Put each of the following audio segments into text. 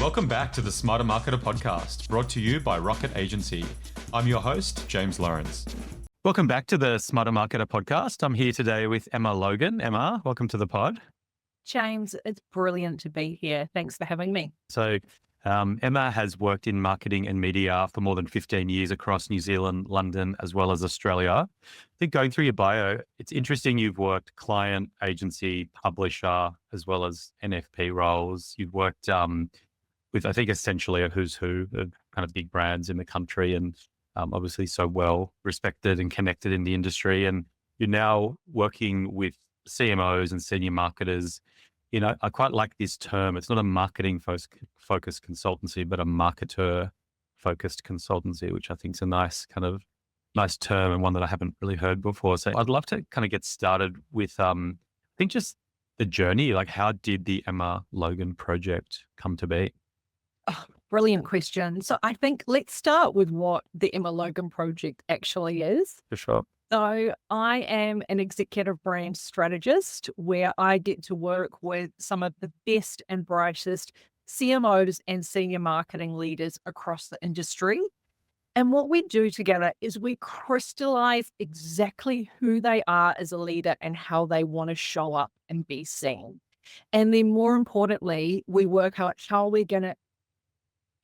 Welcome back to the Smarter Marketer podcast, brought to you by Rocket Agency. I'm your host, James Lawrence. Welcome back to the Smarter Marketer podcast. I'm here today with Emma Logan. Emma, welcome to the pod. James, it's brilliant to be here. Thanks for having me. So Emma has worked in marketing and media for more than 15 years across New Zealand, London, as well as Australia. I think going through your bio, it's interesting you've worked client, agency, publisher, as well as NFP roles. You've worked with, I think, essentially a who's who of kind of big brands in the country and obviously so well respected and connected in the industry. And you're now working with CMOs and senior marketers. You know, I quite like this term. It's not a marketing focused consultancy, but a marketer focused consultancy, which I think is a nice term and one that I haven't really heard before. So I'd love to kind of get started with, I think just the journey, like how did the Emma Logan Project come to be? Oh, brilliant question. So I think let's start with what the Emma Logan Project actually is. For sure. So I am an executive brand strategist where I get to work with some of the best and brightest CMOs and senior marketing leaders across the industry. And what we do together is we crystallize exactly who they are as a leader and how they want to show up and be seen. And then more importantly, we work out how we're going to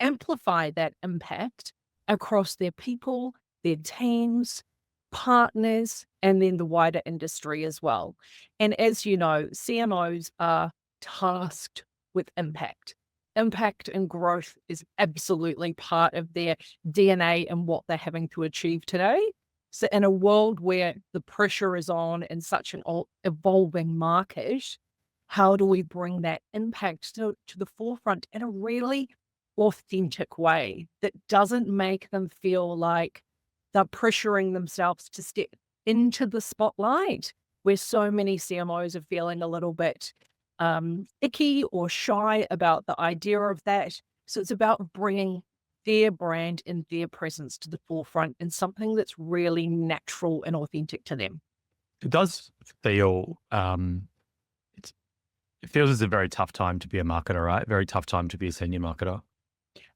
amplify that impact across their people, their teams, partners, and then the wider industry as well. And as you know, CMOs are tasked with impact. Impact and growth is absolutely part of their DNA and what they're having to achieve today. So in a world where the pressure is on in such an evolving market, how do we bring that impact to the forefront in a really authentic way that doesn't make them feel like they're pressuring themselves to step into the spotlight, where so many CMOs are feeling a little bit icky or shy about the idea of that. So it's about bringing their brand and their presence to the forefront in something that's really natural and authentic to them. It does feel, it feels as a very tough time to be a marketer, right? Very tough time to be a senior marketer.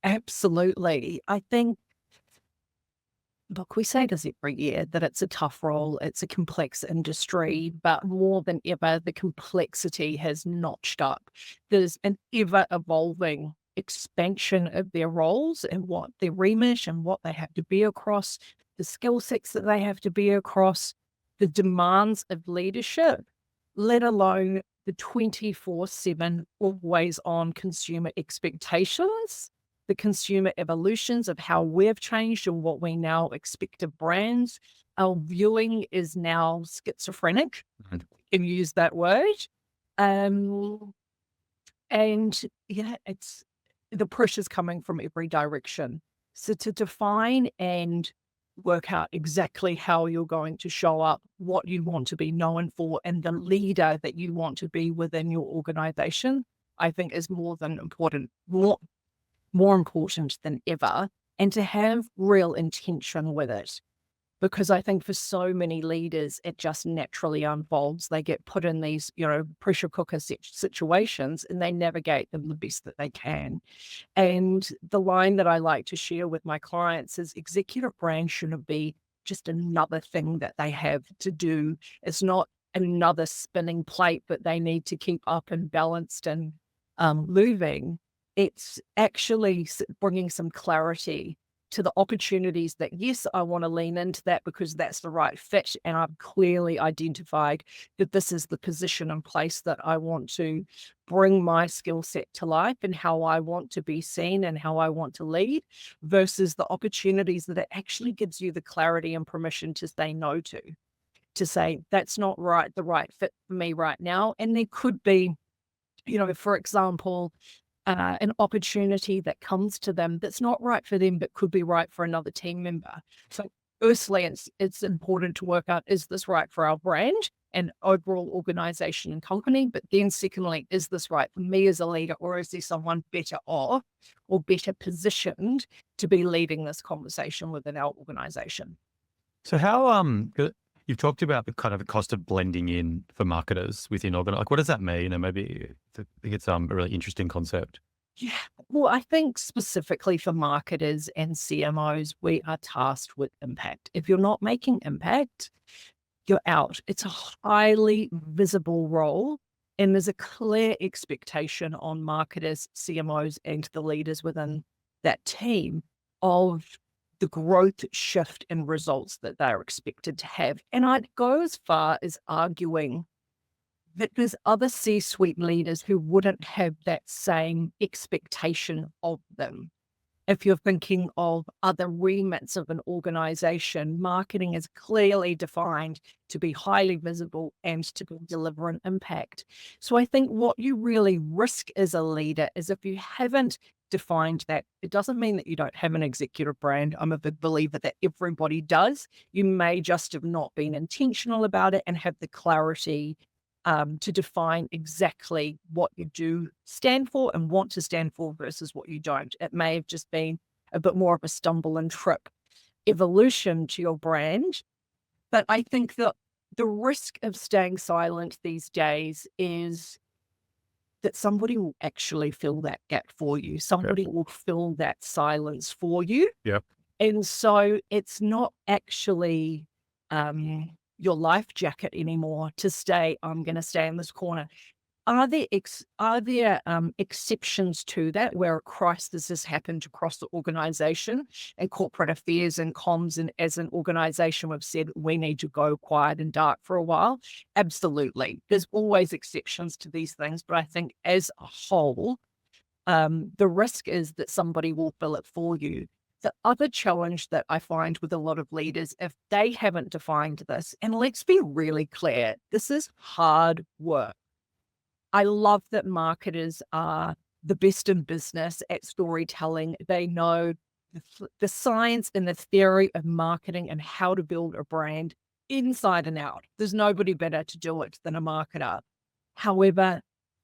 Absolutely. I think, look, we say this every year that it's a tough role, it's a complex industry, but more than ever, the complexity has notched up. There's an ever evolving expansion of their roles and what their remit and what they have to be across, the skill sets that they have to be across, the demands of leadership, let alone the 24/7 always on consumer expectations, the consumer evolutions of how we've changed and what we now expect of brands. Our viewing is now schizophrenic, Right. if you can use that word. And yeah, it's the pressure's coming from every direction. So to define and work out exactly how you're going to show up, what you want to be known for, and the leader that you want to be within your organization, I think is more important than ever, and to have real intention with it. Because I think for so many leaders, it just naturally unfolds. They get put in these, pressure cooker situations and they navigate them the best that they can. And the line that I like to share with my clients is executive brand shouldn't be just another thing that they have to do. It's not another spinning plate that they need to keep up and balanced and moving. It's actually bringing some clarity to the opportunities that, yes, I want to lean into that because that's the right fit. And I've clearly identified that this is the position and place that I want to bring my skill set to life and how I want to be seen and how I want to lead, versus the opportunities that it actually gives you the clarity and permission to say no to say, that's not the right fit for me right now. And there could be, for example, an opportunity that comes to them that's not right for them, but could be right for another team member. So firstly, it's important to work out, is this right for our brand and overall organization and company? But then secondly, is this right for me as a leader, or is there someone better off or better positioned to be leading this conversation within our organization? So how, you've talked about the kind of the cost of blending in for marketers within like what does that mean? And maybe I think it's a really interesting concept. Yeah. Well, I think specifically for marketers and CMOs, we are tasked with impact. If you're not making impact, you're out. It's a highly visible role, and there's a clear expectation on marketers, CMOs, and the leaders within that team of the growth shift in results that they're expected to have. And I'd go as far as arguing that there's other C-suite leaders who wouldn't have that same expectation of them. If you're thinking of other remits of an organization, marketing is clearly defined to be highly visible and to deliver an impact. So I think what you really risk as a leader is if you haven't defined that, it doesn't mean that you don't have an executive brand. I'm a big believer that everybody does. You may just have not been intentional about it and have the clarity to define exactly what you do stand for and want to stand for versus what you don't. It may have just been a bit more of a stumble and trip evolution to your brand. But I think that the risk of staying silent these days is that somebody will actually fill that gap for you. Somebody will fill that silence for you. Yep. And so it's not actually your life jacket anymore to stay, I'm going to stay in this corner. Are there exceptions to that where a crisis has happened across the organization and corporate affairs and comms, and as an organization we've said we need to go quiet and dark for a while? Absolutely. There's always exceptions to these things, but I think as a whole, the risk is that somebody will fill it for you. The other challenge that I find with a lot of leaders, if they haven't defined this, and let's be really clear, this is hard work. I love that marketers are the best in business at storytelling. They know the science and the theory of marketing and how to build a brand inside and out. There's nobody better to do it than a marketer. However,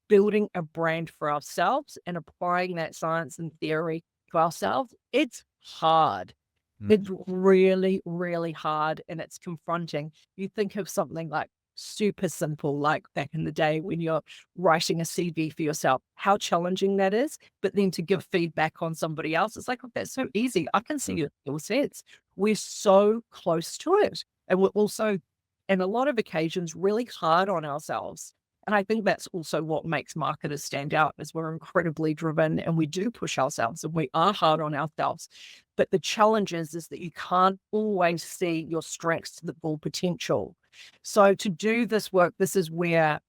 building a brand for ourselves and applying that science and theory to ourselves, it's hard. It's really, really hard, and it's confronting. You think of something like super simple, like back in the day when you're writing a CV for yourself, how challenging that is. But then to give feedback on somebody else, it's like, oh, that's so easy. I can see your skill sets. We're so close to it. And we're also, in a lot of occasions, really hard on ourselves. And I think that's also what makes marketers stand out, is we're incredibly driven and we do push ourselves and we are hard on ourselves. But the challenge is that you can't always see your strengths to the full potential. So to do this work, this is where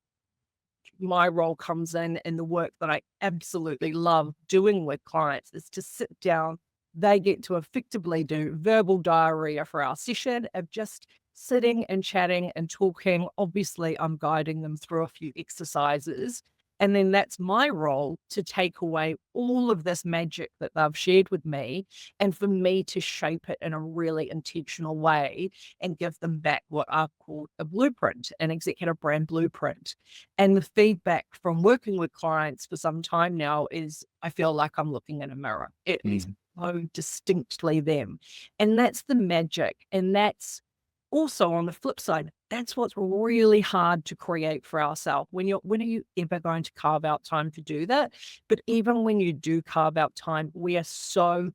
my role comes in, and the work that I absolutely love doing with clients is to sit down. They get to effectively do verbal diarrhea for our session of just sitting and chatting and talking. Obviously, I'm guiding them through a few exercises. And then that's my role to take away all of this magic that they've shared with me and for me to shape it in a really intentional way and give them back what I've called a blueprint, an executive brand blueprint. And the feedback from working with clients for some time now is I feel like I'm looking in a mirror. It is so distinctly them. And that's the magic. And that's also on the flip side, that's what's really hard to create for ourselves. When are you ever going to carve out time to do that? But even when you do carve out time, we are so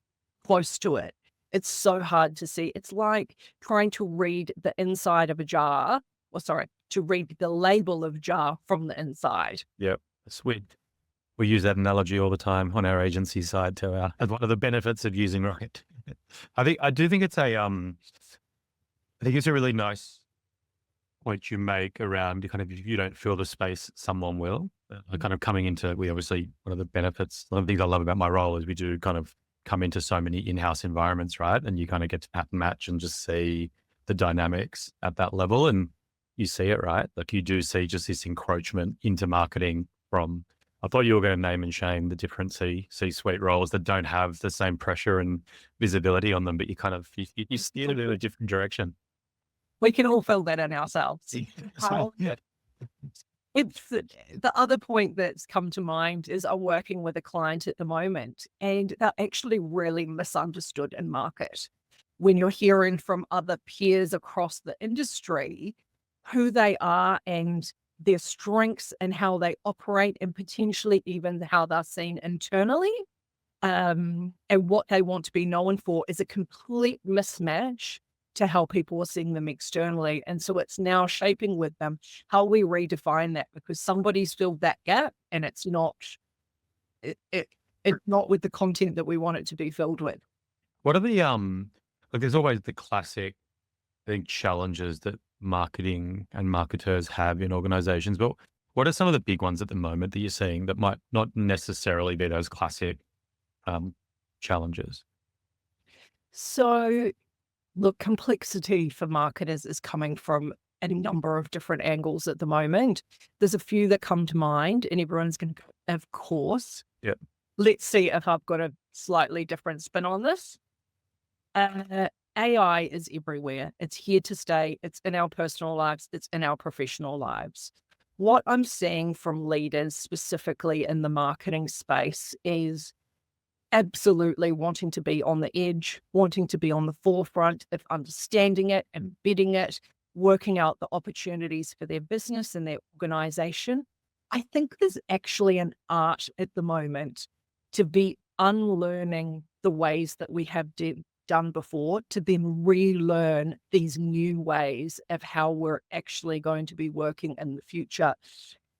close to it. It's so hard to see. It's like trying to read the inside of a jar, or sorry, to read the label of jar from the inside. Yep. Sweet. We use that analogy all the time on our agency side to as one of the benefits of using Rocket. I do think it's I think it's a really nice point you make around kind of, if you don't fill the space, someone will. Kind of coming into, we obviously, one of the benefits, one of the things I love about my role is we do kind of come into so many in-house environments, right? And you kind of get to pattern match and just see the dynamics at that level. And you see it, right? Like you do see just this encroachment into marketing from, I thought you were going to name and shame the different C-suite roles that don't have the same pressure and visibility on them, but you kind of, you steer it in a different direction. We can all feel that in ourselves. Yeah. It's the other point that's come to mind is I'm working with a client at the moment, and they're actually really misunderstood in market. When you're hearing from other peers across the industry who they are and their strengths and how they operate, and potentially even how they're seen internally, and what they want to be known for is a complete mismatch to how people are seeing them externally. And so it's now shaping with them how we redefine that, because somebody's filled that gap and it, it it's not with the content that we want it to be filled with. What are the like? There's always the classic, I think, challenges that marketing and marketers have in organizations. But what are some of the big ones at the moment that you're seeing that might not necessarily be those classic um, challenges? So look, complexity for marketers is coming from a number of different angles at the moment. There's a few that come to mind, and everyone's going to, of course, Yeah. let's see if I've got a slightly different spin on this. AI is everywhere. It's here to stay. It's in our personal lives. It's in our professional lives. What I'm seeing from leaders, specifically in the marketing space, is absolutely wanting to be on the edge, wanting to be on the forefront of understanding it, embedding it, working out the opportunities for their business and their organization. I think there's actually an art at the moment to be unlearning the ways that we have done before, to then relearn these new ways of how we're actually going to be working in the future.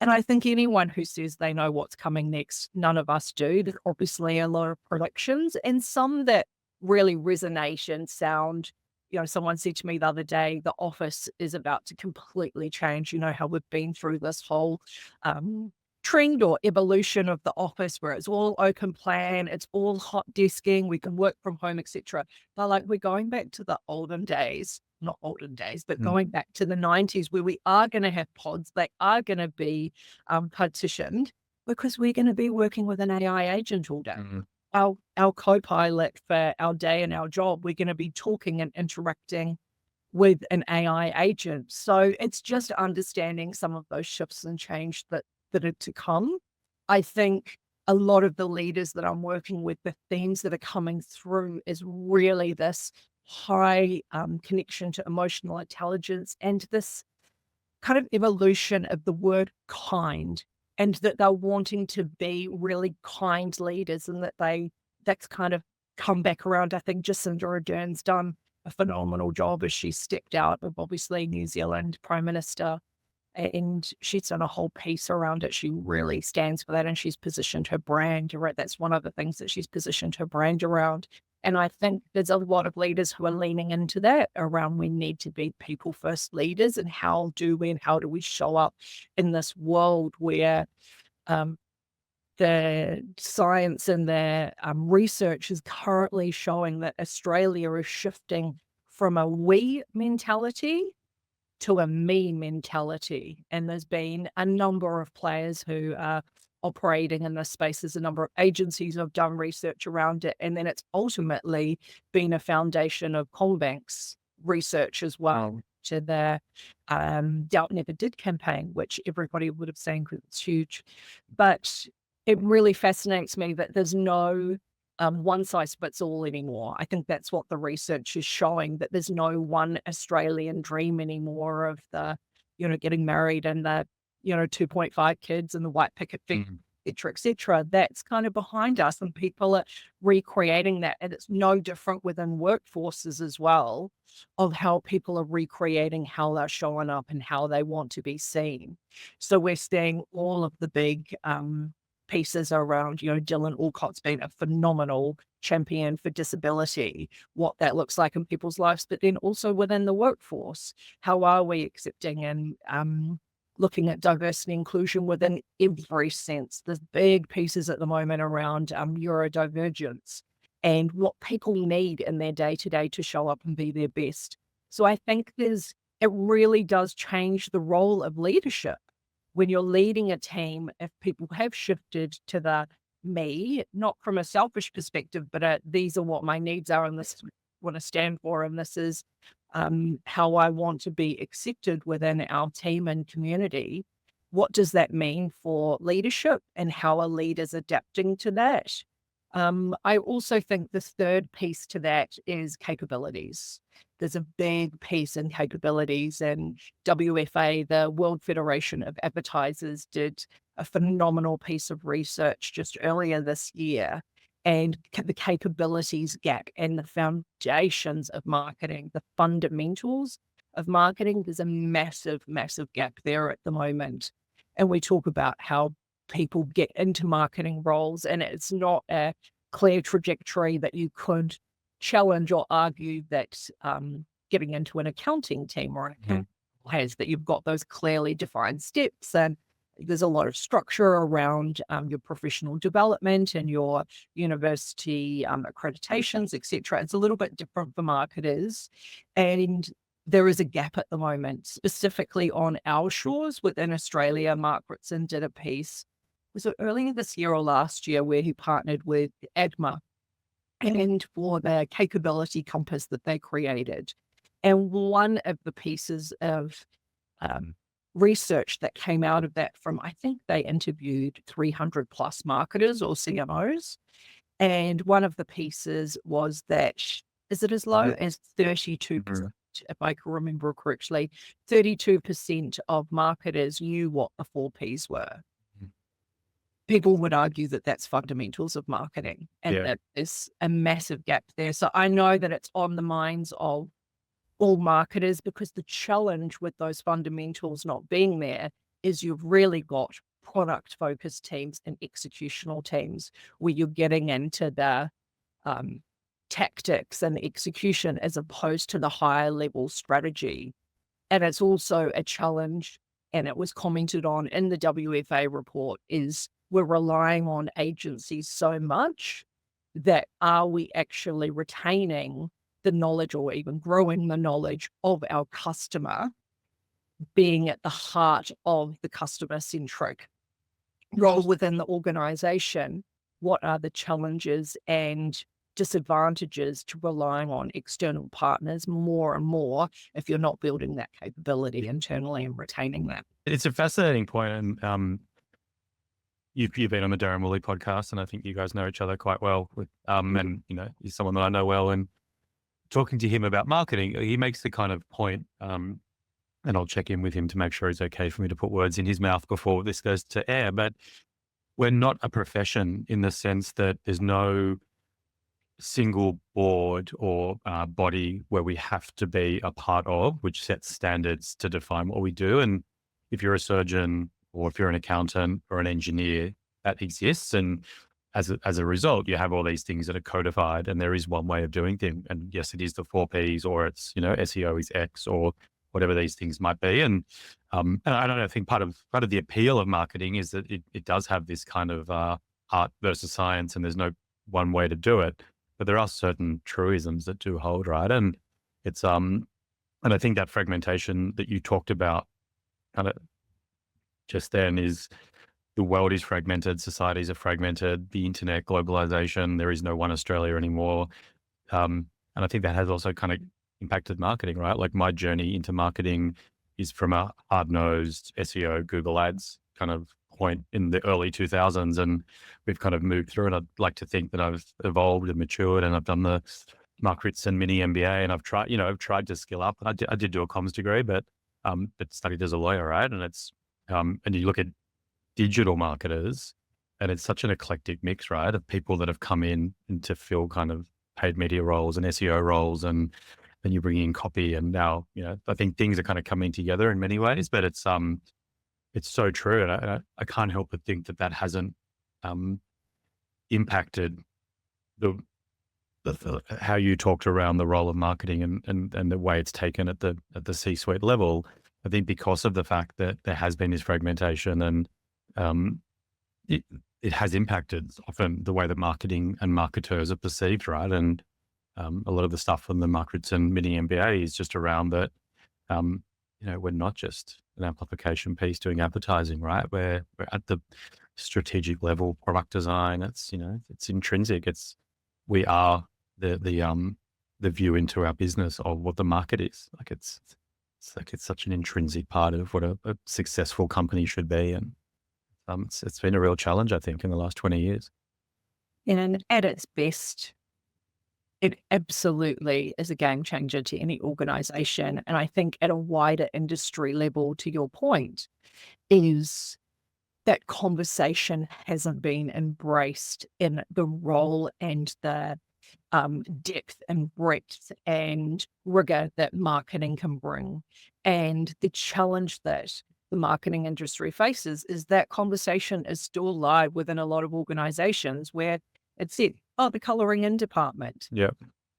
And I think anyone who says they know what's coming next, none of us do. There's obviously a lot of predictions, and some that really resonate and sound, someone said to me the other day, the office is about to completely change. You know how we've been through this whole trend or evolution of the office where it's all open plan, it's all hot desking, we can work from home, etc. But like, we're going back to the olden days, not olden days, but Mm, going back to the 90s, where we are going to have pods. They are going to be partitioned, because we're going to be working with an AI agent all day. mm, Our co-pilot for our day and our job, we're going to be talking and interacting with an AI agent. So it's just understanding some of those shifts and change that are to come. I think a lot of the leaders that I'm working with, the themes that are coming through is really this high connection to emotional intelligence, and this kind of evolution of the word kind, and that they're wanting to be really kind leaders, and that's kind of come back around. I think Jacinda Ardern's done a phenomenal job as she stepped out of, obviously, New Zealand Prime Minister, and she's done a whole piece around it. She really stands for that, and she's positioned her brand, right? That's one of the things that she's positioned her brand around. And I think there's a lot of leaders who are leaning into that around, we need to be people first leaders, and how do we show up in this world where um, the science and the research is currently showing that Australia is shifting from a we mentality to a me mentality. And there's been a number of players who are operating in this space. There's a number of agencies who have done research around it. And then it's ultimately been a foundation of Combank's research as well, to the Doubt Never Did campaign, which everybody would have seen because it's huge. But it really fascinates me that there's no one size fits all anymore. I think that's what the research is showing, that there's no one Australian dream anymore of the, getting married and the, 2.5 kids and the white picket fence, mm, et cetera, et cetera. That's kind of behind us, and people are recreating that. And it's no different within workforces as well, of how people are recreating how they're showing up and how they want to be seen. So we're seeing all of the big pieces around, Dylan Alcott's been a phenomenal champion for disability, what that looks like in people's lives, but then also within the workforce. How are we accepting and looking at diversity and inclusion within every sense? There's big pieces at the moment around neurodivergence and what people need in their day-to-day to show up and be their best. So I think it really does change the role of leadership. When you're leading a team, if people have shifted to the me, not from a selfish perspective, but these are what my needs are, and this is what I stand for, and this is how I want to be accepted within our team and community. What does that mean for leadership, and how are leaders adapting to that? I also think the third piece to that is capabilities. There's a big piece in capabilities, and WFA, the World Federation of Advertisers, did a phenomenal piece of research just earlier this year. And the capabilities gap and the foundations of marketing, the fundamentals of marketing, there's a massive, massive gap there at the moment. And we talk about how people get into marketing roles, and it's not a clear trajectory that you could challenge or argue that getting into an accounting team or an account has, that you've got those clearly defined steps, and there's a lot of structure around your professional development and your university accreditations, etc. It's a little bit different for marketers, and there is a gap at the moment, specifically on our shores within Australia. Mark Ritson did a piece, was it earlier this year or last year, where he partnered with Emma and for the capability compass that they created. And one of the pieces of research that came out of that, from, I think they interviewed 300 plus marketers or CMOs. And one of the pieces was that, is it as low as 32%? If I can remember correctly, 32% of marketers knew what the 4Ps were. People would argue that that's fundamentals of marketing, and that is a massive gap there. So I know that it's on the minds of all marketers, because the challenge with those fundamentals not being there is you've really got product focused teams and executional teams where you're getting into the tactics and execution as opposed to the higher level strategy. And it's also a challenge, and it was commented on in the WFA report, is we're relying on agencies so much that are we actually retaining the knowledge or even growing the knowledge of our customer, being at the heart of the customer centric role within the organization? What are the challenges and disadvantages to relying on external partners more and more if you're not building that capability internally and retaining that? It's a fascinating point, and you've been on the Darren Woolley podcast, and I think you guys know each other quite well. And he's someone that I know well. And talking to him about marketing, he makes the kind of point, and I'll check in with him to make sure it's okay for me to put words in his mouth before this goes to air. But we're not a profession in the sense that there's no single board or body where we have to be a part of, which sets standards to define what we do. And if you're a surgeon, or if you're an accountant or an engineer, that exists. And as a result, you have all these things that are codified, and there is one way of doing things. And yes, it is the 4Ps, or it's, SEO is X, or whatever these things might be. And I don't know, I think part of the appeal of marketing is that it does have this kind of art versus science, and there's no one way to do it. But there are certain truisms that do hold, right? And it's and I think that fragmentation that you talked about kind of just then is, the world is fragmented, societies are fragmented, the internet, globalization, there is no one Australia anymore. And I think that has also kind of impacted marketing, right? Like my journey into marketing is from a hard-nosed SEO, Google Ads kind of point in the early 2000s. And we've kind of moved through, and I'd like to think that I've evolved and matured, and I've done the Mark Ritson mini MBA, and I've tried to skill up. I did do a comms degree, but studied as a lawyer, right? And it's, and you look at digital marketers, and it's such an eclectic mix, right, of people that have come in and to fill kind of paid media roles and SEO roles, and then you bring in copy, and now, I think things are kind of coming together in many ways, but it's so true. And I can't help but think that hasn't impacted the how you talked around the role of marketing and the way it's taken at the C-suite level. I think because of the fact that there has been this fragmentation, and it has impacted often the way that marketing and marketers are perceived, right? And a lot of the stuff from the Mark Ritson mini MBA is just around that, we're not just an amplification piece doing advertising, right? We're at the strategic level, product design. It's, it's intrinsic. We are the view into our business of what the market is. Like it's such an intrinsic part of what a successful company should be. And it's been a real challenge, I think, in the last 20 years. And at its best, it absolutely is a game changer to any organization. And I think at a wider industry level, to your point, is that conversation hasn't been embraced in the role and the depth and breadth and rigor that marketing can bring. And the challenge that the marketing industry faces is that conversation is still alive within a lot of organizations where it's said, oh, the coloring in department. Yeah.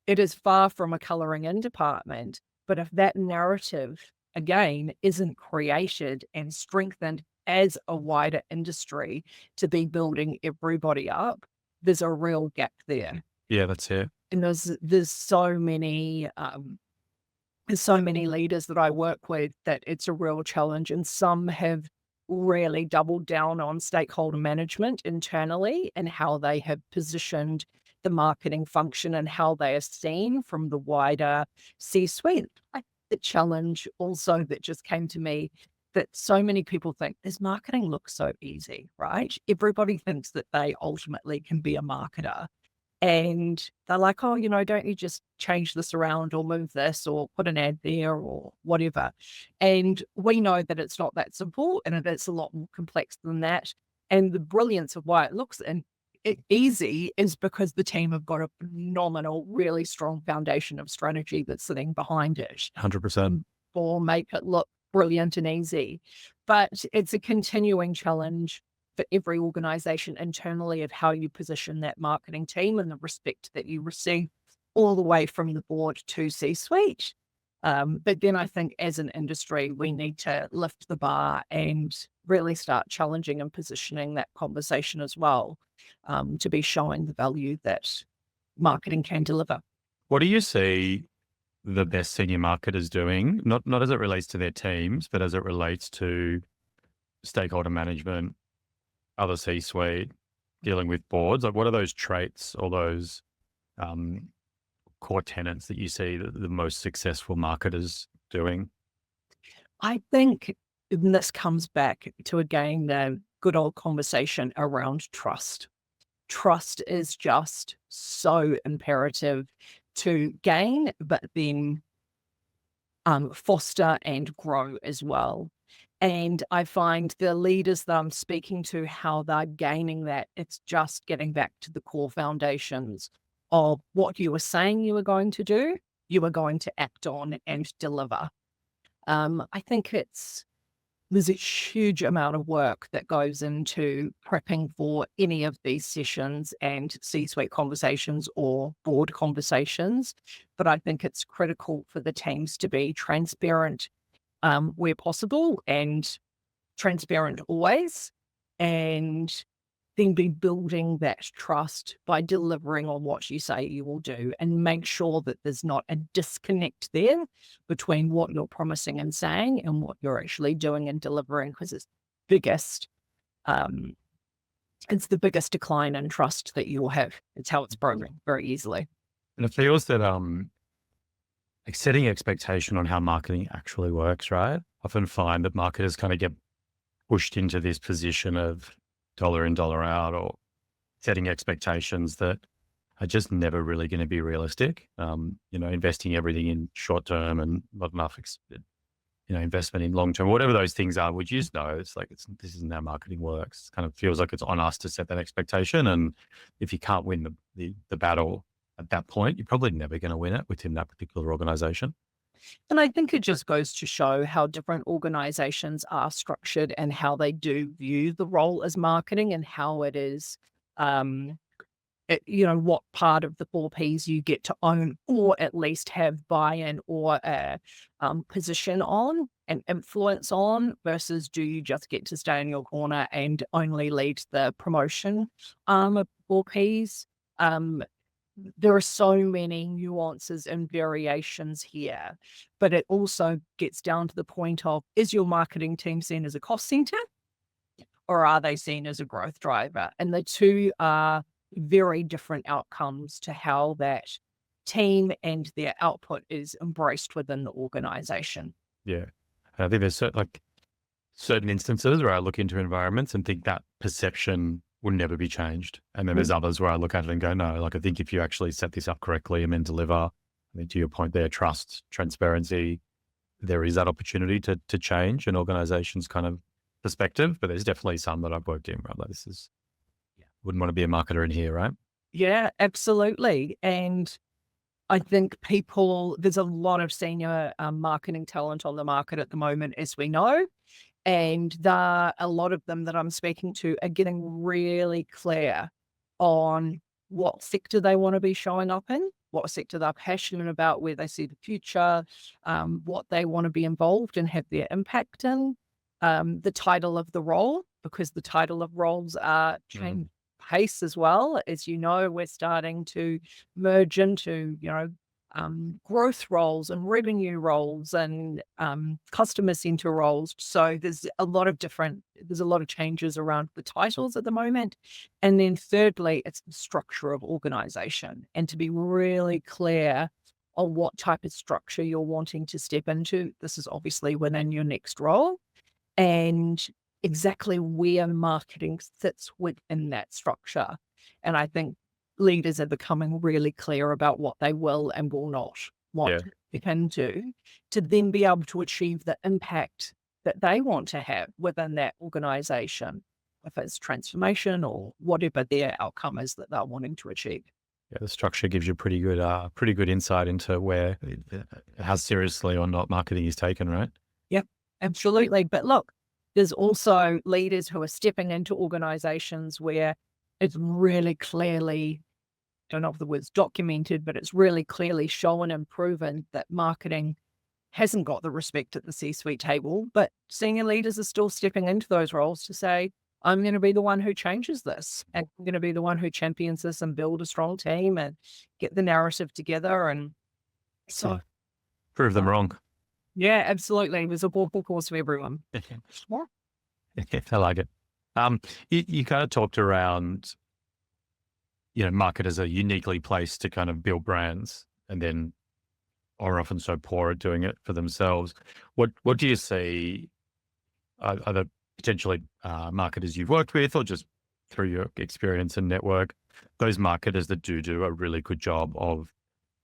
It is far from a coloring in department. But if that narrative, again, isn't created and strengthened as a wider industry to be building everybody up, there's a real gap there. Yeah, that's it. And there's so many leaders that I work with that it's a real challenge, and some have really doubled down on stakeholder management internally and how they have positioned the marketing function and how they are seen from the wider C-suite. The challenge also that just came to me that so many people think is marketing looks so easy, right? Everybody thinks that they ultimately can be a marketer. And they're like, "Oh, don't you just change this around or move this or put an ad there or whatever?" And we know that it's not that simple and it's a lot more complex than that. And the brilliance of why it looks easy is because the team have got a phenomenal, really strong foundation of strategy that's sitting behind it 100%. or make it look brilliant and easy. But it's a continuing challenge for every organization internally of how you position that marketing team and the respect that you receive all the way from the board to C-suite. But then I think as an industry, we need to lift the bar and really start challenging and positioning that conversation as well, to be showing the value that marketing can deliver. What do you see the best senior marketers doing? Not as it relates to their teams, but as it relates to stakeholder management, other C-suite, dealing with boards. Like, what are those traits or those core tenets that you see the most successful marketers doing? I think this comes back to, again, the good old conversation around trust. Trust is just so imperative to gain, but then foster and grow as well. And I find the leaders that I'm speaking to, how they're gaining that, it's just getting back to the core foundations of what you were saying you were going to do, you were going to act on and deliver. I think there's a huge amount of work that goes into prepping for any of these sessions and C-suite conversations or board conversations. But I think it's critical for the teams to be transparent where possible and transparent always, and then be building that trust by delivering on what you say you will do and make sure that there's not a disconnect there between what you're promising and saying and what you're actually doing and delivering, because biggest, um, it's the biggest decline in trust that you'll have. It's how it's broken very easily. And it feels that like setting expectation on how marketing actually works, right? Often find that marketers kind of get pushed into this position of dollar in, dollar out, or setting expectations that are just never really going to be realistic. Investing everything in short term and not enough, investment in long term, whatever those things are. Would you just know this isn't how marketing works. It kind of feels like it's on us to set that expectation, and if you can't win the battle at that point, you're probably never going to win it within that particular organization. And I think it just goes to show how different organizations are structured and how they do view the role as marketing and how it is, what part of the 4Ps you get to own or at least have buy-in or a position on and influence on, versus do you just get to stay in your corner and only lead the promotion of 4Ps. There are so many nuances and variations here, but it also gets down to the point of, is your marketing team seen as a cost center or are they seen as a growth driver? And the two are very different outcomes to how that team and their output is embraced within the organization. Yeah. And I think there's certain instances where I look into environments and think that perception would never be changed. And then Mm. there's others where I look at it and go, no, like I think if you actually set this up correctly and then deliver, I think to your point there, trust, transparency, there is that opportunity to change an organization's kind of perspective. But there's definitely some that I've worked in where I'm like, this is, wouldn't want to be a marketer in here, right? Yeah, absolutely. And I think there's a lot of senior marketing talent on the market at the moment, as we know. And a lot of them that I'm speaking to are getting really clear on what sector they want to be showing up in, what sector they're passionate about, where they see the future, what they want to be involved and have their impact in, the title of the role, because the title of roles are changing pace as well. As you know, we're starting to merge into, growth roles and revenue roles and customer center roles. So there's a lot of changes around the titles at the moment. And then thirdly, it's the structure of organization, and to be really clear on what type of structure you're wanting to step into. This is obviously within your next role, and exactly where marketing sits within that structure. And I think leaders are becoming really clear about what they will and will not want Yeah. to step into, to then be able to achieve the impact that they want to have within that organization, if it's transformation or whatever their outcome is that they're wanting to achieve. Yeah, the structure gives you pretty good insight into where, how seriously or not marketing is taken, right? Yep, absolutely. But look, there's also leaders who are stepping into organizations where it's really clearly, don't know if the word's documented, but it's really clearly shown and proven that marketing hasn't got the respect at the C-suite table. But senior leaders are still stepping into those roles to say, I'm going to be the one who changes this, and I'm going to be the one who champions this and build a strong team and get the narrative together. And so, Yeah. Prove them wrong. yeah, absolutely. There's a walking course for everyone. I like it. You kind of talked around, marketers are uniquely placed to kind of build brands and then are often so poor at doing it for themselves. What do you see are the potentially marketers you've worked with, or just through your experience and network, those marketers that do a really good job of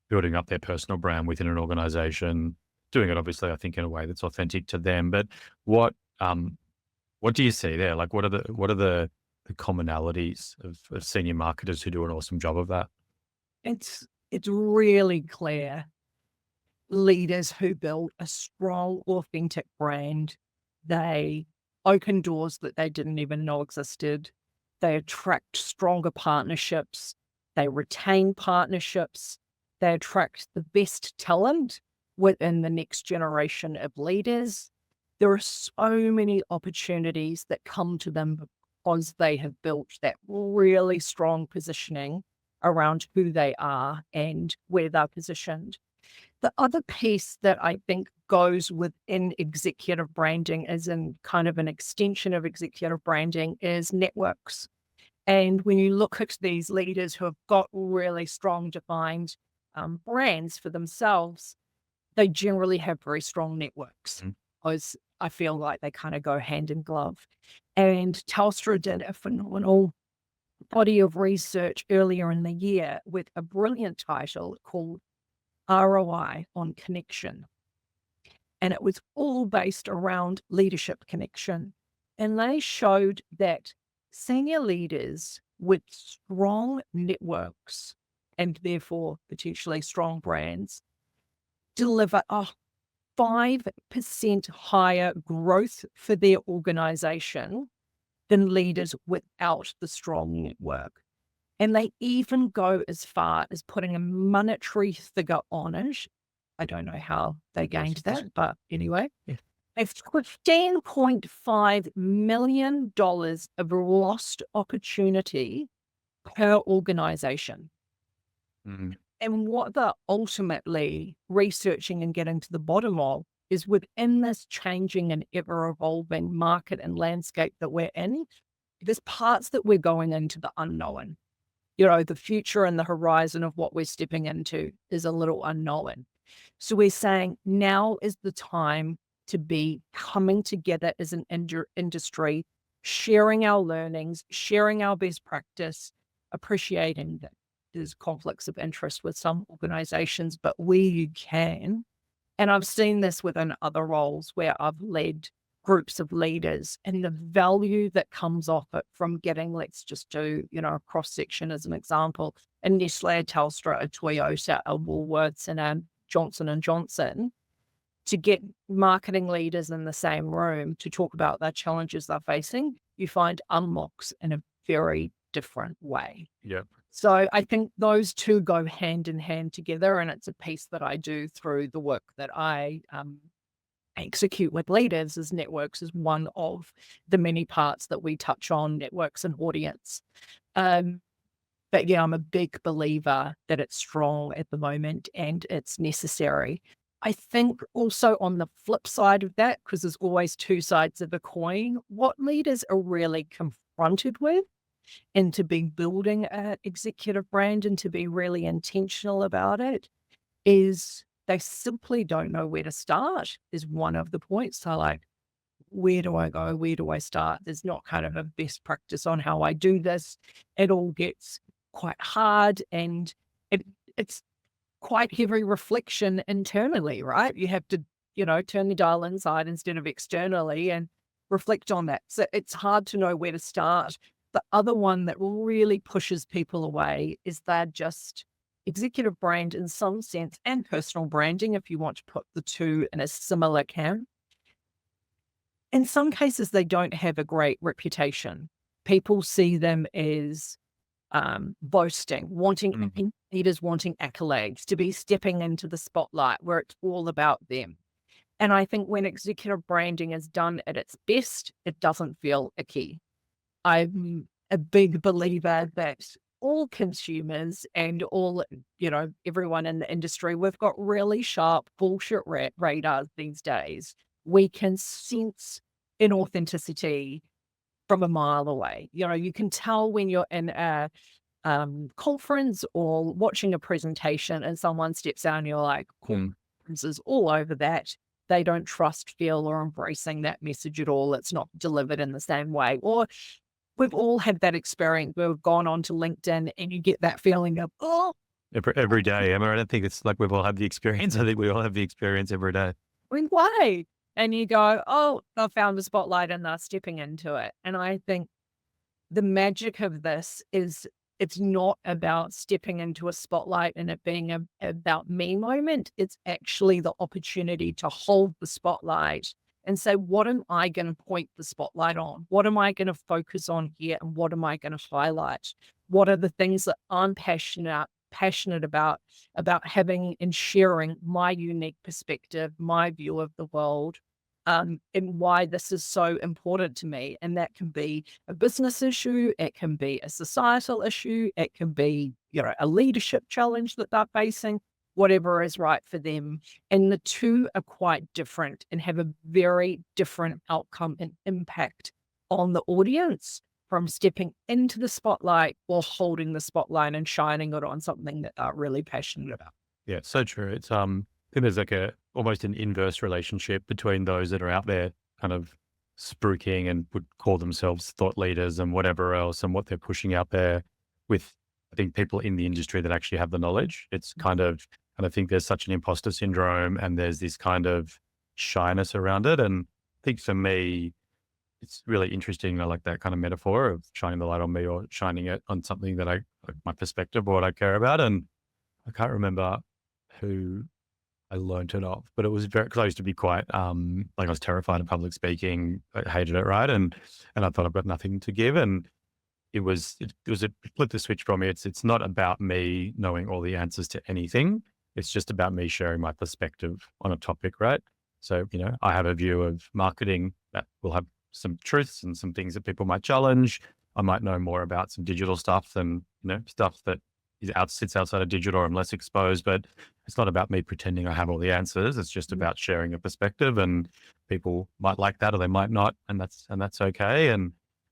building up their personal brand within an organization, doing it obviously, I think, in a way that's authentic to them. But what do you see there? Like, what are the commonalities of senior marketers who do an awesome job of that? It's really clear leaders who build a strong, authentic brand. They open doors that they didn't even know existed. They attract stronger partnerships. They retain partnerships. They attract the best talent within the next generation of leaders. There are so many opportunities that come to them because they have built that really strong positioning around who they are and where they're positioned. The other piece that I think goes within executive branding, as in kind of an extension of executive branding, is networks. And when you look at these leaders who have got really strong defined brands for themselves, they generally have very strong networks. Mm. Because I feel like they kind of go hand in glove. And Telstra did a phenomenal body of research earlier in the year with a brilliant title called ROI on Connection. And it was all based around leadership connection. And they showed that senior leaders with strong networks, and therefore potentially strong brands, deliver a 5% higher growth for their organization than leaders without the strong network. And they even go as far as putting a monetary figure on it. I don't know how they gained that, but anyway. Yeah. It's $15.5 million of lost opportunity per organization. Mm. And what they're ultimately researching and getting to the bottom of is, within this changing and ever-evolving market and landscape that we're in, there's parts that we're going into the unknown. The future and the horizon of what we're stepping into is a little unknown. So we're saying now is the time to be coming together as an industry sharing our learnings, sharing our best practice, appreciating that there's conflicts of interest with some organizations, but where you can. And I've seen this within other roles where I've led groups of leaders and the value that comes off it from getting, let's just do, a cross section as an example, a Nestle, a Telstra, a Toyota, a Woolworths, and a Johnson and Johnson, to get marketing leaders in the same room to talk about the challenges they're facing, you find unlocks in a very different way. Yeah. So I think those two go hand in hand together, and it's a piece that I do through the work that I execute with leaders. As networks is one of the many parts that we touch on, networks and audience. But yeah, I'm a big believer that it's strong at the moment and it's necessary. I think also on the flip side of that, because there's always two sides of a coin, what leaders are really confronted with, and to be building an executive brand and to be really intentional about it, is they simply don't know where to start, is one of the points. So like, where do I go? Where do I start? There's not kind of a best practice on how I do this. It all gets quite hard, and it's quite heavy reflection internally, right? You have to, turn the dial inside instead of externally and reflect on that. So it's hard to know where to start. The other one that really pushes people away is they're just executive brand in some sense, and personal branding, if you want to put the two in a similar camp. In some cases, they don't have a great reputation. People see them as boasting, wanting leaders, wanting accolades, to be stepping into the spotlight where it's all about them. And I think when executive branding is done at its best, it doesn't feel icky. I'm a big believer that all consumers and all, everyone in the industry, we've got really sharp bullshit radars these days. We can sense inauthenticity from a mile away. You can tell when you're in a conference or watching a presentation and someone steps out and you're like, conferences all over that. They don't trust, feel, or embracing that message at all. It's not delivered in the same way. Or we've all had that experience. We've gone on to LinkedIn and you get that feeling of, oh, Every day, Emma. I don't think it's like we've all had the experience. I think we all have the experience every day. why? And you go, oh, I found a spotlight and they're stepping into it. And I think the magic of this is it's not about stepping into a spotlight and it being about me moment. It's actually the opportunity to hold the spotlight and say, what am I going to point the spotlight on? What am I going to focus on here? And what am I going to highlight? What are the things that I'm passionate about having and sharing my unique perspective, my view of the world, and why this is so important to me. And that can be a business issue, it can be a societal issue, it can be, a leadership challenge that they're facing, whatever is right for them. And the two are quite different and have a very different outcome and impact on the audience from stepping into the spotlight or holding the spotlight and shining it on something that they're really passionate about. Yeah, so true. It's I think there's like almost an inverse relationship between those that are out there kind of spruiking and would call themselves thought leaders and whatever else, and what they're pushing out there with, I think, people in the industry that actually have the knowledge. It's kind of, and I think there's such an imposter syndrome and there's this kind of shyness around it. And I think for me, it's really interesting. I like that kind of metaphor of shining the light on me or shining it on something that like my perspective or what I care about. And I can't remember who I learned it off, but it was very, because I used to be quite, like I was terrified of public speaking. I hated it, right? And I thought I've got nothing to give. And it flipped the switch for me. It's not about me knowing all the answers to anything. It's just about me sharing my perspective on a topic, right? So, I have a view of marketing that will have some truths and some things that people might challenge. I might know more about some digital stuff than, stuff that sits outside of digital or I'm less exposed, but it's not about me pretending I have all the answers. It's just about sharing a perspective, and people might like that or they might not. And that's okay.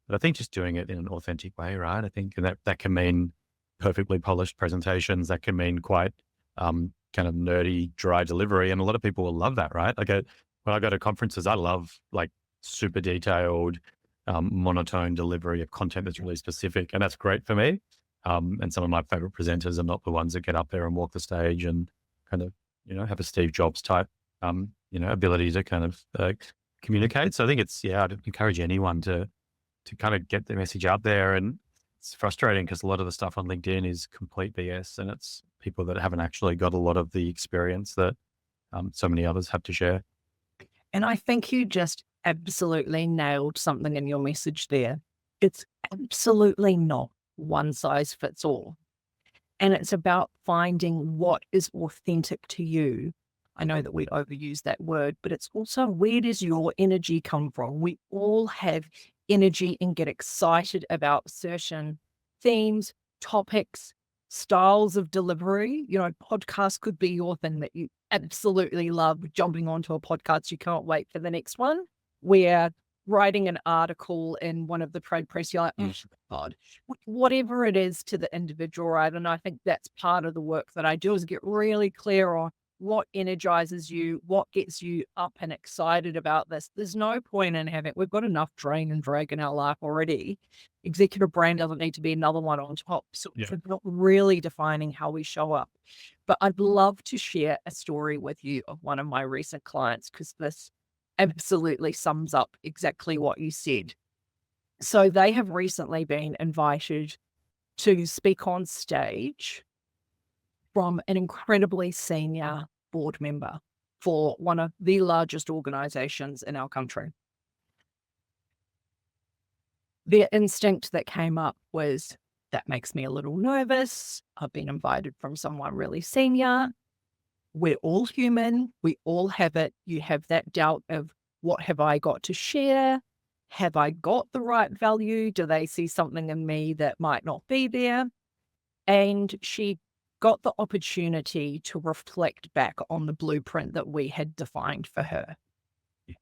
But I think just doing it in an authentic way, right? I think that can mean perfectly polished presentations. That can mean quite, kind of nerdy, dry delivery. And a lot of people will love that, right? When I go to conferences, I love like super detailed, monotone delivery of content that's really specific. And that's great for me. And some of my favorite presenters are not the ones that get up there and walk the stage and kind of, have a Steve Jobs type, ability to kind of communicate. So I think I'd encourage anyone to kind of get the message out there. And it's frustrating because a lot of the stuff on LinkedIn is complete BS, and it's people that haven't actually got a lot of the experience that so many others have to share. And I think you just absolutely nailed something in your message there. It's absolutely not one size fits all. And it's about finding what is authentic to you. I know that we overuse that word, but it's also, where does your energy come from? We all have energy and get excited about certain themes, topics, styles of delivery. Podcasts could be your thing that you absolutely love, jumping onto a podcast. You can't wait for the next one. Where writing an article in one of the trade press, you're like, oh, God, whatever it is to the individual, right? And I think that's part of the work that I do, is get really clear on what energizes you, what gets you up and excited about this. There's no point in we've got enough drain and drag in our life already. Executive brain doesn't need to be another one on top. So it's not really defining how we show up. But I'd love to share a story with you of one of my recent clients, because this absolutely sums up exactly what you said. So they have recently been invited to speak on stage from an incredibly senior board member for one of the largest organizations in our country. Their instinct that came up was, that makes me a little nervous. I've been invited from someone really senior. We're all human. We all have it. You have that doubt of, what have I got to share? Have I got the right value? Do they see something in me that might not be there? And she got the opportunity to reflect back on the blueprint that we had defined for her.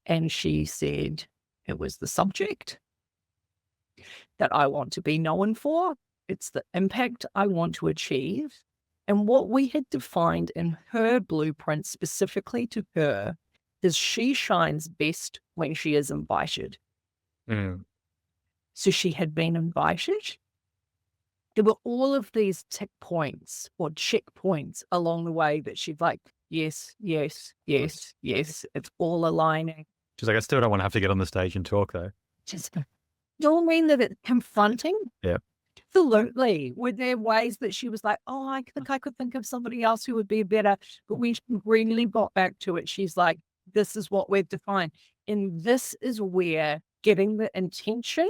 And she said, it was the subject that I want to be known for. It's the impact I want to achieve. And what we had defined in her blueprint specifically to her is, she shines best when she is invited. So she had been invited. There were all of these tick points or checkpoints along the way that she's like, yes, yes, yes, yes. It's all aligning. She's like, I still don't want to have to get on the stage and talk though. Just, don't mean that it's confronting? Yeah. Absolutely. Were there ways that she was like, oh, I think I could think of somebody else who would be better? But when she really got back to it, she's like, this is what we've defined. And this is where getting the intention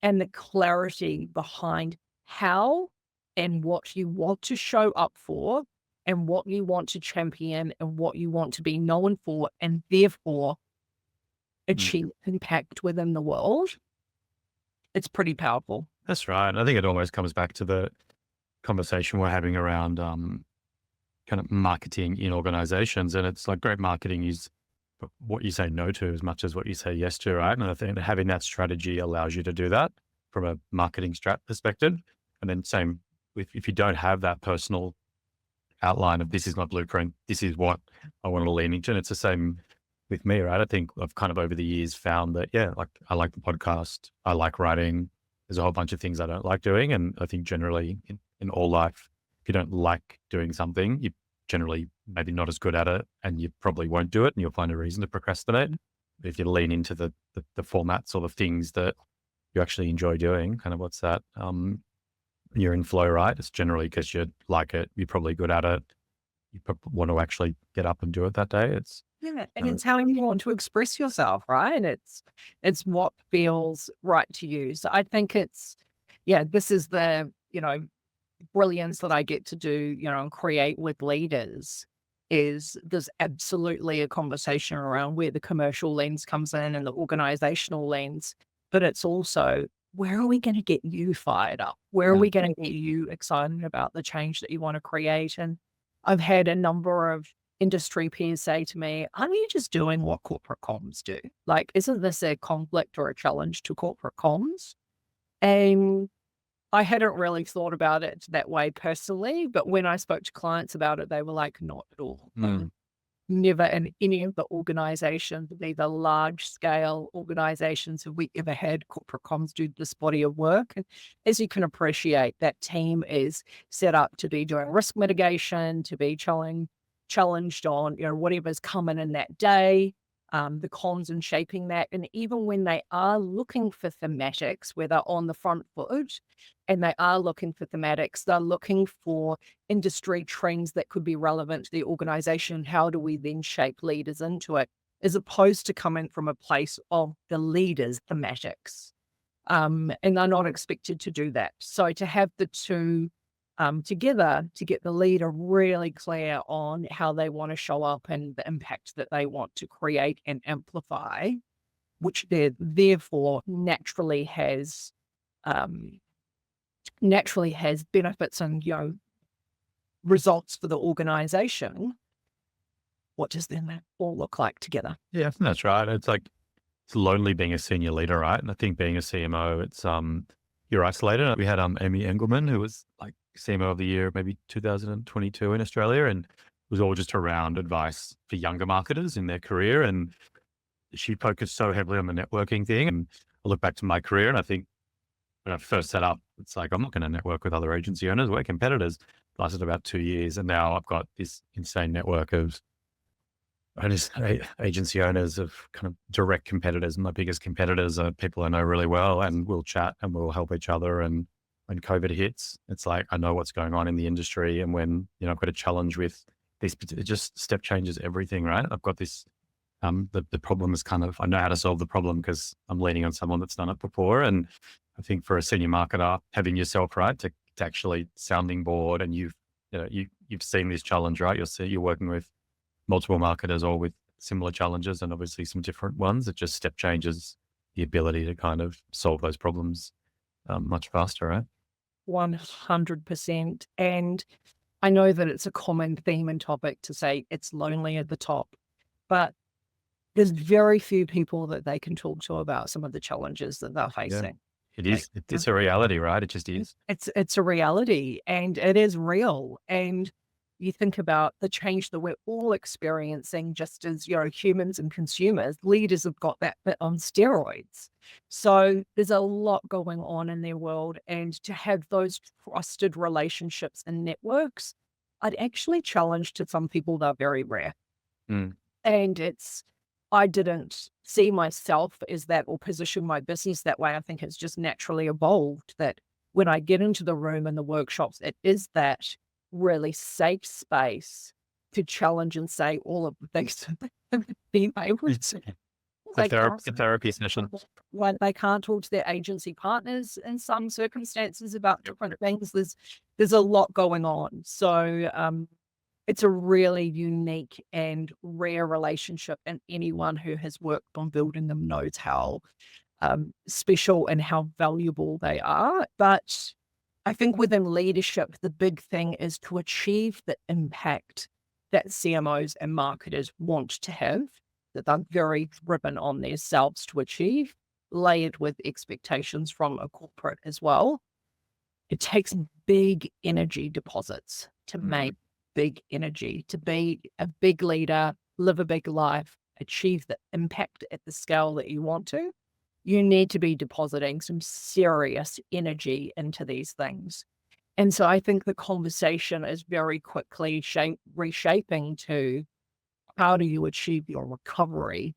and the clarity behind how and what you want to show up for, and what you want to champion, and what you want to be known for, and therefore achieve impact within the world. It's pretty powerful. That's right. I think it almost comes back to the conversation we're having around kind of marketing in organizations. And it's like, great marketing is what you say no to as much as what you say yes to, right? And I think having that strategy allows you to do that from a marketing strat perspective. And then same with, if you don't have that personal outline of, this is my blueprint, this is what I want to lean into. And it's the same with me, right? I think I've kind of over the years found that, like, I like the podcast, I like writing. There's a whole bunch of things I don't like doing. And I think generally in all life, if you don't like doing something, you generally maybe not as good at it, and you probably won't do it, and you'll find a reason to procrastinate. But if you lean into the formats or the things that you actually enjoy doing, kind of what's that, you're in flow, right? It's generally because you like it, you're probably good at it, you want to actually get up and do it that day. And it's how you want to express yourself, right? It's what feels right to you. So I think this is the, brilliance that I get to do, and create with leaders, is there's absolutely a conversation around where the commercial lens comes in and the organizational lens, but it's also, where are we going to get you fired up? Where are we going to get you excited about the change that you want to create? And I've had a number of industry peers say to me, aren't you just doing what corporate comms do? Like, isn't this a conflict or a challenge to corporate comms? And I hadn't really thought about it that way personally, but when I spoke to clients about it, they were like, not at all. never in any of the organizations, either large scale organizations, have we ever had corporate comms do this body of work. And as you can appreciate, that team is set up to be doing risk mitigation, to be challenged on, whatever's coming in that day, the comms and shaping that. And even when they are looking for thematics, where they're on the front foot and they are looking for thematics, they're looking for industry trends that could be relevant to the organization. How do we then shape leaders into it, as opposed to coming from a place of the leaders' thematics? And they're not expected to do that. So to have the two together, to get the leader really clear on how they want to show up and the impact that they want to create and amplify, which therefore naturally has benefits and results for the organization. What does then that all look like together? Yeah, I think that's right. It's like, it's lonely being a senior leader, right? And I think being a CMO, it's you're isolated. We had Amy Engelman, who was like CMO of the year, maybe 2022 in Australia, and it was all just around advice for younger marketers in their career. And she focused so heavily on the networking thing. And I look back to my career, and I think when I first set up, it's like, I'm not going to network with other agency owners. We're competitors. Lasted about 2 years, and now I've got this insane network of agency owners of kind of direct competitors. My biggest competitors are people I know really well, and we'll chat and we'll help each other. And when COVID hits, it's like, I know what's going on in the industry. And when, I've got a challenge with this, it just step changes everything, right? I've got this, the problem is kind of, I know how to solve the problem because I'm leaning on someone that's done it before. And I think for a senior marketer, having yourself, right, to actually sounding board, and you've seen this challenge, right? You're working with multiple marketers, all with similar challenges and obviously some different ones. It just step changes the ability to kind of solve those problems much faster, right? 100%. And I know that it's a common theme and topic to say it's lonely at the top, but there's very few people that they can talk to about some of the challenges that they're facing. It is. It's a reality, right? It just is. It's a reality, and it is real. And you think about the change that we're all experiencing, just as humans and consumers, leaders have got that bit on steroids. So there's a lot going on in their world, and to have those trusted relationships and networks, I'd actually challenge to some people they're very rare. Mm. And I didn't see myself as that or position my business that way. I think it's just naturally evolved that when I get into the room and the workshops, it is that really safe space to challenge and say all of the things that being able to. A therapy session. When they can't talk to their agency partners in some circumstances about different things, there's a lot going on. So it's a really unique and rare relationship, and anyone who has worked on building them knows how special and how valuable they are. But I think within leadership, the big thing is to achieve the impact that CMOs and marketers want to have, that they're very driven on themselves to achieve, layered with expectations from a corporate as well. It takes big energy deposits to make big energy, to be a big leader, live a big life, achieve the impact at the scale that you want to. You need to be depositing some serious energy into these things. And so I think the conversation is very quickly reshaping to, how do you achieve your recovery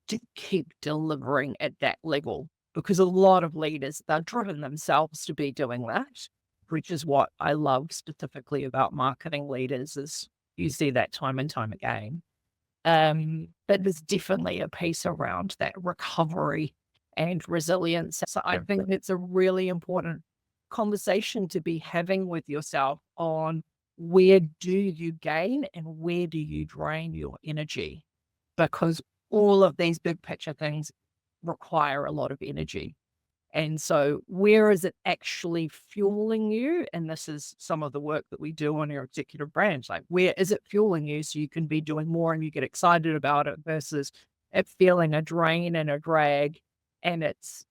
to keep delivering at that level? Because a lot of leaders, they're driven themselves to be doing that, which is what I love specifically about marketing leaders, is you see that time and time again. But there's definitely a piece around that recovery and resilience. So I think it's a really important conversation to be having with yourself on, where do you gain and where do you drain your energy? Because all of these big picture things require a lot of energy. And so where is it actually fueling you? And this is some of the work that we do on our executive branch. Like, where is it fueling you so you can be doing more and you get excited about it, versus it feeling a drain and a drag and it's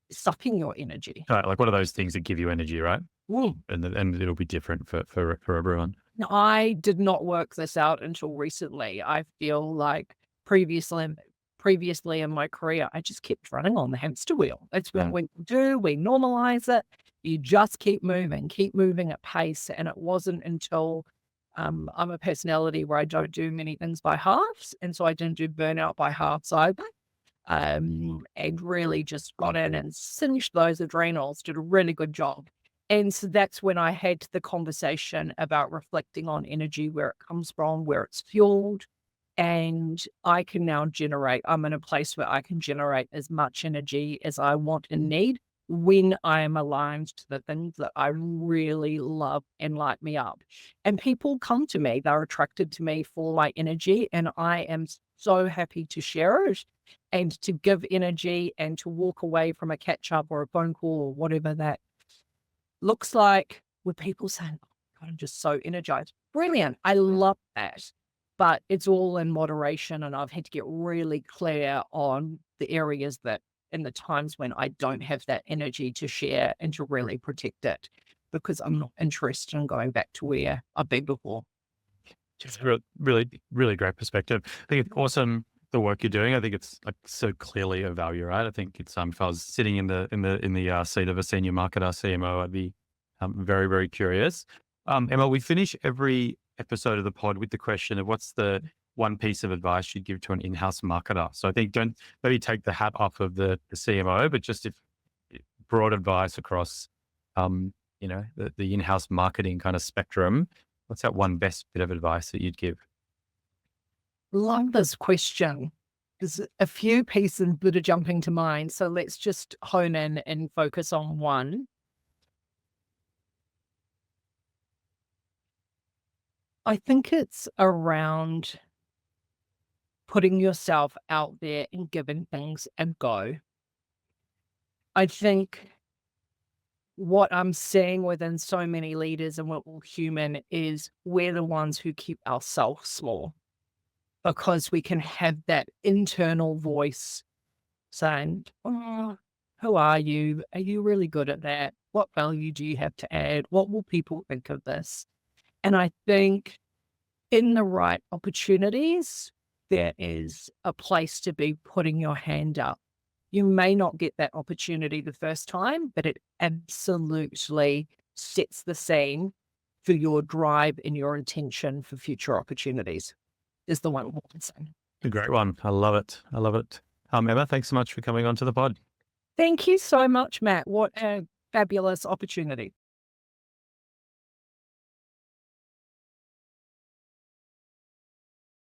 sucking your energy. Like, what are those things that give you energy, right? Mm. And it'll be different for everyone. I did not work this out until recently. I feel like previously previously in my career, I just kept running on the hamster wheel. That's what Mm, we do. We normalize it. You just keep moving at pace. And it wasn't until I'm a personality where I don't do many things by halves. And so I didn't do burnout by halves either. And really just got in and singed those adrenals, did a really good job. And so that's when I had the conversation about reflecting on energy, where it comes from, where it's fueled. And I can now generate, I'm in a place where I can generate as much energy as I want and need when I am aligned to the things that I really love and light me up. And people come to me, they're attracted to me for my energy, and I am so happy to share it and to give energy and to walk away from a catch up or a phone call or whatever that looks like with people saying, "Oh, God, I'm just so energized." Brilliant. I love that. But it's all in moderation. And I've had to get really clear on the areas that in the times when I don't have that energy to share and to really protect it because I'm not interested in going back to where I've been before. Just really, really great perspective. I think it's awesome the work you're doing. I think it's like so clearly a value, right? I think it's if I was sitting in the seat of a senior marketer CMO, I'd be very, very curious. Emma, we finish every episode of the pod with the question of what's the one piece of advice you'd give to an in-house marketer. So I think don't maybe take the hat off of the CMO, but just if broad advice across the in-house marketing kind of spectrum. What's that one best bit of advice that you'd give? Love this question. There's a few pieces that are jumping to mind. So let's just hone in and focus on one. I think it's around putting yourself out there and giving things a go. I think what I'm seeing within so many leaders and we're all human is we're the ones who keep ourselves small because we can have that internal voice saying, "Oh, who are you? Are you really good at that? What value do you have to add? What will people think of this?" And I think in the right opportunities, there is a place to be putting your hand up. You may not get that opportunity the first time, but it absolutely sets the scene for your drive and your intention for future opportunities, is the one I want to say. A great one. I love it. I love it. Emma, thanks so much for coming on to the pod. Thank you so much, Matt. What a fabulous opportunity.